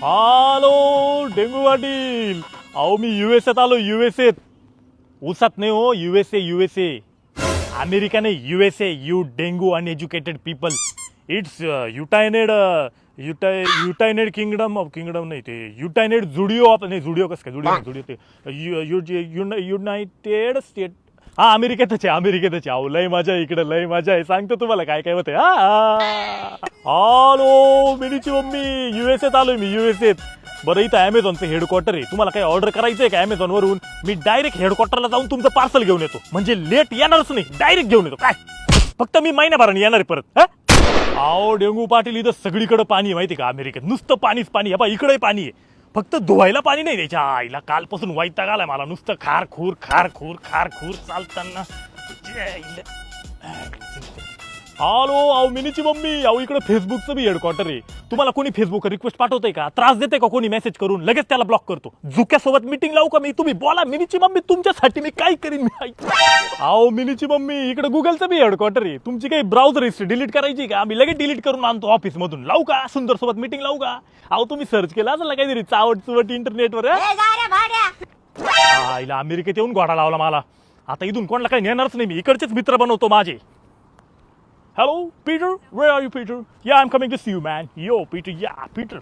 Hello dengue Patil. अहो मी युएसएत आलो. युएसएत उसात नाही हो. युएसए अमेरिका नाही. युएसए. यू डेंगू uneducated people. It's United Kingdom of Kingdom नाही ते युटायनेड जुडिओ ऑफ नाही जुडिओ कसं काय जुडिओ ते युनायटेड स्टेट. हा अमेरिकेतच आहे. अहो लय मजा आहे इकडे. लय मजा आहे. सांगतो तुम्हाला काय काय होतंय. Hello मिनीची mummy. युएसएत आलोय मी. युएसएत. बरं इथं अमेझॉनचं हेडक्वार्टर आहे. तुम्हाला काही ऑर्डर करायचंय का अमेझॉन वरून? मी डायरेक्ट हेडक्वार्टरला जाऊन तुमचं पार्सल घेऊन येतो. म्हणजे लेट येणारच नाही. डायरेक्ट घेऊन येतो. काय फक्त मी महिन्याभराने येणार आहे परत. अहो डेंगू पाटील इथं सगळीकडे पाणी आहे माहिती का अमेरिकेत. नुसतं पाणीच पाणी. हे बा इकडे पाणी आहे. फक्त धुवायला पाणी नाही. त्याच्या आईला कालपासून वैताग आलाय मला. नुसतं खारखूर चालताना. हॅलो अहो मिनीची मम्मी. अहो इकडे फेसबुकचं बी हेडक्वार्टर आहे. तुम्हाला कोणी फेसबुक रिक्वेस्ट पाठवतंय का? त्रास देते का कोणी मेसेज करून? लगेच त्याला ब्लॉक करतो. झुक्यासोबत मीटिंग लावू का मी? तुम्ही बोला मिनीची मम्मी. तुमच्यासाठी मी काय करीन. अहो मिनीची मम्मी इकडे गुगलचं बी हेडक्वार्टर आहे. तुमची काही ब्राउझर हिस्ट्री डिलीट करायची का? आम्ही लगेच डिलीट करून आणतो ऑफिस मधून. लावू का सुंदर सोबत मीटिंग लावू का? अहो तुम्ही सर्च केला असेल काहीतरी चावट इंटरनेटवर. आईला अमेरिकेत येऊन घोडा लावला मला. आता इथून कोणाला काही नेणारच नाही मी. इकडचेच मित्र बनवतो माझे. Hello, Peter? Where are you, Peter? Yeah, I'm coming to see you, man. Yo, Peter. Yeah, Peter.